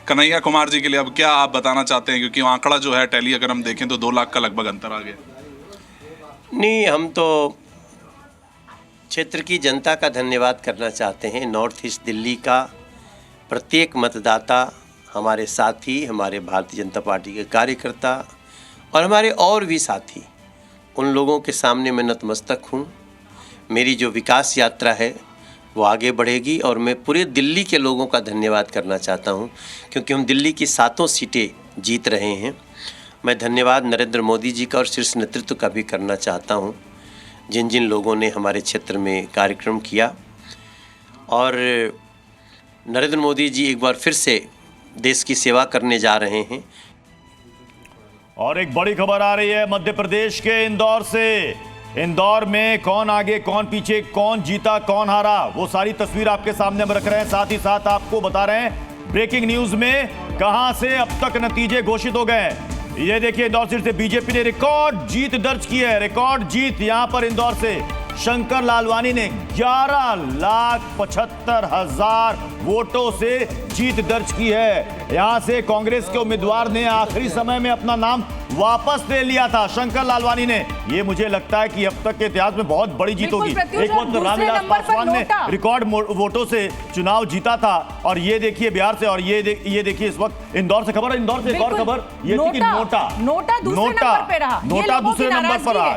कन्हैया कुमार जी के लिए अब क्या आप बताना चाहते हैं, क्योंकि आंकड़ा जो है टैली अगर हम देखें तो 2 लाख का लगभग अंतर आ गया। नहीं, हम तो क्षेत्र की जनता का धन्यवाद करना चाहते हैं। नॉर्थ ईस्ट दिल्ली का प्रत्येक मतदाता, हमारे साथी, हमारे भारतीय जनता पार्टी के कार्यकर्ता और हमारे और भी साथी, उन लोगों के सामने मैं नतमस्तक हूँ। मेरी जो विकास यात्रा है वो आगे बढ़ेगी और मैं पूरे दिल्ली के लोगों का धन्यवाद करना चाहता हूँ, क्योंकि हम दिल्ली की 7 सीटें जीत रहे हैं। मैं धन्यवाद नरेंद्र मोदी जी का और शीर्ष नेतृत्व का भी करना चाहता हूँ, जिन जिन लोगों ने हमारे क्षेत्र में कार्यक्रम किया। और नरेंद्र मोदी जी एक बार फिर से देश की सेवा करने जा रहे हैं। और एक बड़ी खबर आ रही है मध्य प्रदेश के इंदौर से। इंदौर में कौन आगे कौन पीछे, कौन जीता कौन हारा, वो सारी तस्वीर आपके सामने हम रख रहे हैं। साथ ही साथ आपको बता रहे हैं ब्रेकिंग न्यूज में कहां से अब तक नतीजे घोषित हो गए। ये देखिए, इंदौर सीट से बीजेपी ने रिकॉर्ड जीत दर्ज की है। रिकॉर्ड जीत यहां पर इंदौर से शंकर लालवानी ने 11,75,000 वोटों से जीत दर्ज की है। यहां से कांग्रेस के उम्मीदवार ने आखिरी समय में अपना नाम वापस ले लिया था, शंकर लालवानी ने। ये मुझे लगता है कि अब तक के इतिहास में बहुत बड़ी जीत होगी। एक वक्त रामविलास पासवान ने रिकॉर्ड वोटों से चुनाव जीता था। और ये देखिए बिहार से, और ये देखिए इस वक्त इंदौर से खबर है। इंदौर से एक और खबर ये थी कि नोटा दूसरे नंबर पर रहा।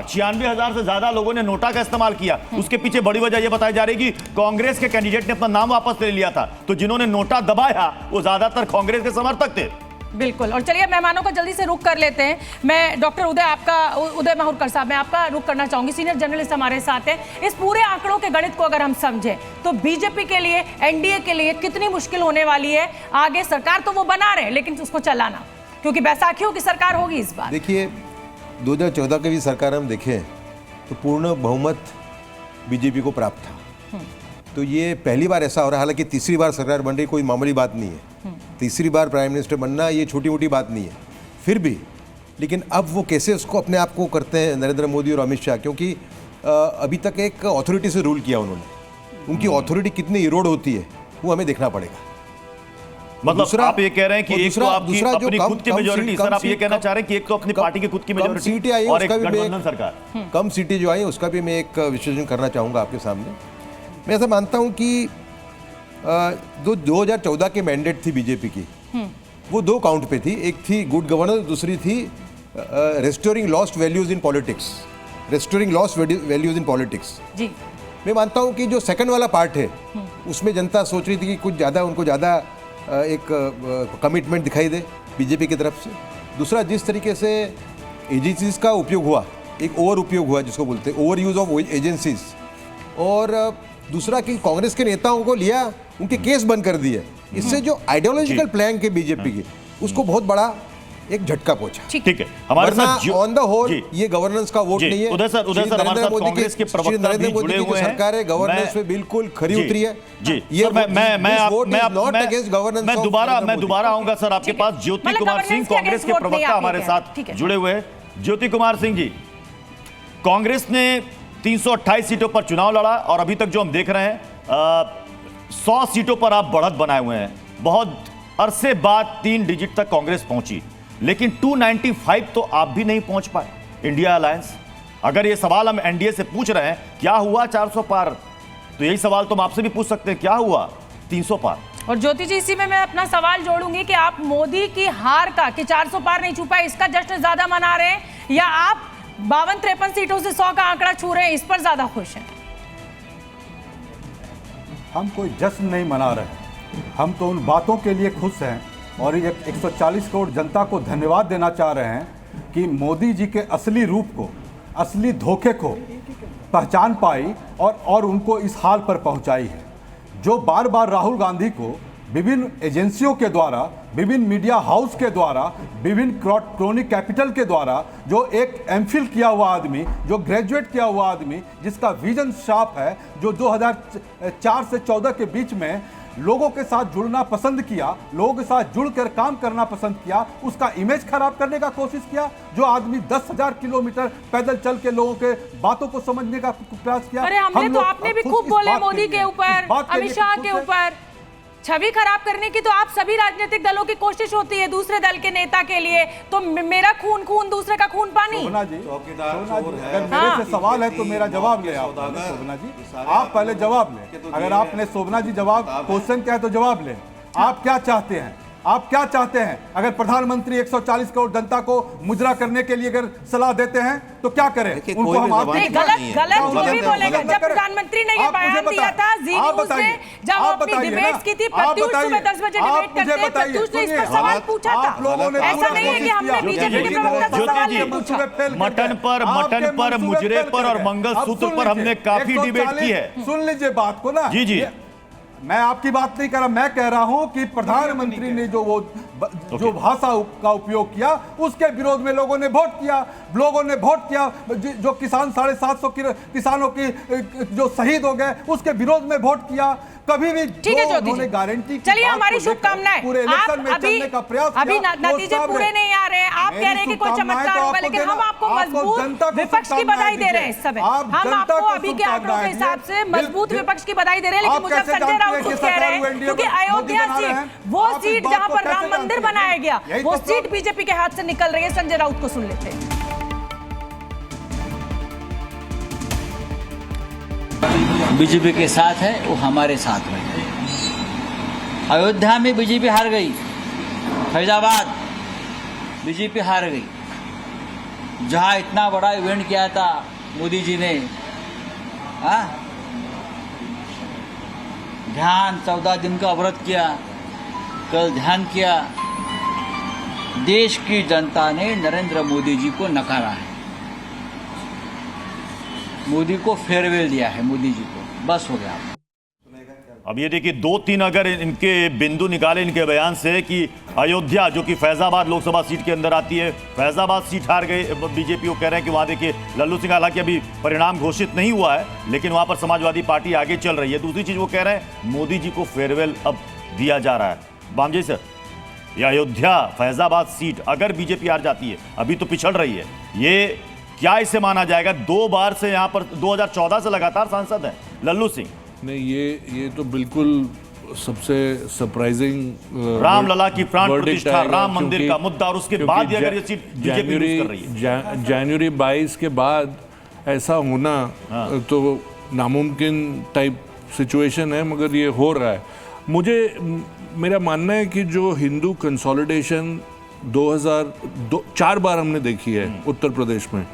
96,000 से ज्यादा लोगों ने नोटा का इस्तेमाल किया। उसके पीछे बड़ी वजह यह बताई जा रही है कि कांग्रेस के कैंडिडेट ने अपना नाम वापस ले लिया था, तो जिन्होंने नोटा दबाया वो ज्यादातर कांग्रेस के समर्थक थे। बिल्कुल। और चलिए मेहमानों का जल्दी से रुख कर लेते हैं। मैं डॉक्टर उदय माहुरकर साहब, मैं आपका रुख करना चाहूंगी, सीनियर जर्नलिस्ट हमारे साथ हैं। इस पूरे आंकड़ों के गणित को अगर हम समझें तो बीजेपी के लिए, एनडीए के लिए कितनी मुश्किल होने वाली है आगे। सरकार तो वो बना रहे हैं लेकिन उसको चलाना, क्योंकि बैसाखियों की सरकार होगी इस बार। देखिए 2014 की भी सरकार हम देखें तो पूर्ण बहुमत बीजेपी को प्राप्त था। तो ये पहली बार ऐसा हो रहा है, हालांकि तीसरी बार सरकार बन रही, कोई मामूली बात नहीं है। तीसरी बार प्राइम मिनिस्टर बनना ये छोटी मोटी बात नहीं है फिर भी। लेकिन अब वो कैसे उसको अपने आप को करते हैं नरेंद्र मोदी और अमित शाह, क्योंकि अभी तक एक अथॉरिटी से रूल किया उन्होंने। उनकी अथॉरिटी कितनी इरोड होती है वो हमें देखना पड़ेगा। मतलब आप ये कह रहे हैं कि एक तो आपकी अपनी खुद की मेजॉरिटी, सर आप ये कहना चाह रहे हैं कि एक तो अपनी पार्टी की खुद की मेजॉरिटी सीटें आई और एक उसका भी गठबंधन सरकार, कम सीटें जो आई उसका भी मैं एक विश्लेषण करना चाहूँगा आपके सामने। मैं ऐसा मानता हूँ कि 2014 के मैंडेट थी बीजेपी की, वो 2 काउंट पे थी। एक थी गुड गवर्नेंस, दूसरी थी restoring lost values in politics. Restoring lost values in politics जी। मैं मानता हूँ कि जो सेकंड वाला पार्ट है उसमें जनता सोच रही थी कि कुछ ज़्यादा उनको ज़्यादा एक कमिटमेंट दिखाई दे बीजेपी की तरफ से। दूसरा, जिस तरीके से एजेंसीज का उपयोग हुआ, एक ओवर उपयोग हुआ जिसको बोलते हैं, ओवर यूज ऑफ एजेंसीज। और दूसरा कि कांग्रेस के नेताओं को लिया, उनके केस बंद कर दिए। इससे जो आइडियोलॉजिकल प्लान के बीजेपी की, उसको बहुत बड़ा एक झटका पहुंचा। ठीक है, हमारे साथ ऑन द होल ये गवर्नेंस का वोट नहीं है। उदय सर हमारे साथ कांग्रेस के प्रवक्ता भी जुड़े हुए हैं। सरकार है गवर्नेंस पे बिल्कुल खरी उतरी है जी। ये मैं दोबारा आऊंगा सर आपके पास। ज्योति कुमार सिंह कांग्रेस के प्रवक्ता हमारे साथ जुड़े हुए हैं। ज्योति कुमार सिंह जी, कांग्रेस ने 328 सीटों पर चुनाव लड़ा और अभी तक जो हम देख रहे हैं 100 सीटों पर आप बढ़त बनाए हुए हैं। बहुत अरसे बाद 3 डिजिट तक कांग्रेस पहुंची, लेकिन 295 तो आप भी नहीं पहुंच पाए इंडिया अलायंस। अगर ये सवाल हम एनडीए से पूछ रहे हैं क्या हुआ 400 पार, तो यही सवाल तो हम आपसे भी पूछ सकते हैं, क्या हुआ 300 पार। और ज्योति जी, इसी में मैं अपना सवाल जोड़ूंगी कि आप मोदी की हार का, कि 400 पार नहीं छू पाए, इसका जश्न ज्यादा मना रहे हैं, या आप 52-53 सीटों से 100 का आंकड़ा छू रहे हैं, इस पर ज्यादा खुश हैं? हम कोई जश्न नहीं मना रहे, हम तो उन बातों के लिए खुश हैं और 140 करोड़ जनता को धन्यवाद देना चाह रहे हैं कि मोदी जी के असली रूप को, असली धोखे को पहचान पाई और उनको इस हाल पर पहुंचाई है। जो बार बार राहुल गांधी को विभिन्न एजेंसियों के द्वारा, विभिन्न मीडिया हाउस के द्वारा, विभिन्न क्रोनी कैपिटल के द्वारा, जो एक एमफिल किया हुआ आदमी, जो ग्रेजुएट किया हुआ आदमी, जिसका विजन शार्प है, जो 2004 से 14 के बीच में लोगों के साथ जुड़ना पसंद किया, लोगों के साथ जुड़कर काम करना पसंद किया, उसका इमेज खराब करने का कोशिश किया। जो आदमी 10,000 किलोमीटर पैदल चल के लोगों के बातों को समझने का प्रयास किया। अरे हमने तो आपने भी खूब बोले मोदी के ऊपर, अमित शाह के ऊपर, छवि खराब करने की तो आप सभी राजनीतिक दलों की कोशिश होती है दूसरे दल के नेता के लिए, तो मेरा खून खून दूसरे का खून पानी। शोभना जी, अगर मेरे से सवाल है तो मेरा जवाब ले आप। शोभना जी, आप पहले जवाब लें। अगर आपने शोभना जी जवाब, क्वेश्चन क्या है तो जवाब लें। आप क्या चाहते हैं? आप क्या चाहते हैं? अगर प्रधानमंत्री 140 करोड़ जनता को मुजरा करने के लिए अगर सलाह देते हैं तो क्या करें? उनको हम नहीं, गलत जो भी बोलेगा। जब प्रधानमंत्री ने ये बयान दिया था जी न्यूज़ में, जब अपनी डिबेट्स की थी, प्रत्युष सुबह 10 बजे डिबेट करते हैं, प्रत्युष ने इस पर सवाल पूछा था। ऐसा नहीं है कि हमने बीजेपी के प्रवक्ता से सवाल नहीं पूछा। मटन पर मुजरे पर और मंगलसूत्र पर हमने काफी डिबेट की है। सुन लीजिए बात को ना। जी, मैं आपकी बात नहीं कर रहा, मैं कह रहा हूं कि प्रधानमंत्री ने जो भाषा का उपयोग किया उसके विरोध में लोगों ने वोट किया। लोगों ने वोट किया। जो किसान 750 किसानों की जो शहीद हो गए उसके विरोध में वोट किया। कभी भी ठीक है उन्होंने गारंटी, चलिए हमारी शुभकामनाएं। पूरे इलेक्शन में चलने का प्रयास किया, अभी नतीजे पूरे नहीं आ रहे हैं। आप कह रहे हैं कि कोई चमत्कार होगा, लेकिन हम आपको मजबूत विपक्ष की बधाई दे रहे हैं इस समय। हम आपको अभी के आंकड़ों के हिसाब से मजबूत विपक्ष की बधाई दे रहे हैं, लेकिन मुझे संजय राउत खुद कह रहे हैं क्योंकि अयोध्या सीट, वो सीट जहां पर राम मंदिर बनाया गया, वो सीट बीजेपी के हाथ से निकल रही है। संजय राउत को सुन लेते हैं। बीजेपी के साथ है, वो हमारे साथ में। अयोध्या में बीजेपी हार गई, फैजाबाद बीजेपी हार गई, जहां इतना बड़ा इवेंट किया था मोदी जी ने, ध्यान 14 दिन का व्रत किया, कल ध्यान किया। देश की जनता ने नरेंद्र मोदी जी को नकारा है, मोदी को फेयरवेल दिया है, मोदी जी को बस हो गया। अब ये देखिए 2-3 अगर इनके बिंदु निकाले इनके बयान से कि अयोध्या जो कि फैजाबाद लोकसभा सीट के अंदर आती है, फैजाबाद सीट हार गए बीजेपी। वो कह रहे हैं कि वहाँ देखिए लल्लू सिंह, हालांकि अभी परिणाम घोषित नहीं हुआ है, लेकिन वहाँ पर समाजवादी पार्टी आगे चल रही है। दूसरी चीज़ वो कह रहे हैं मोदी जी को फेयरवेल अब दिया जा रहा है। बामजी सर, ये अयोध्या फैजाबाद सीट अगर बीजेपी हार जाती है, अभी तो पिछड़ रही है, ये क्या इसे माना जाएगा? 2 बार से यहाँ पर 2014 से लगातार सांसद हैं लल्लू सिंह। नहीं, ये तो बिल्कुल सबसे सरप्राइजिंग रामलला की प्राण प्रतिष्ठा, राम मंदिर का मुद्दा, और उसके बाद अगर ये सीट बीजेपी लूज कर रही है, जनवरी 22 के बाद ऐसा होना तो नामुमकिन टाइप सिचुएशन है, मगर ये हो रहा है। मेरा मानना है कि जो हिंदू कंसोलिडेशन 2004 बार हमने देखी है उत्तर प्रदेश में,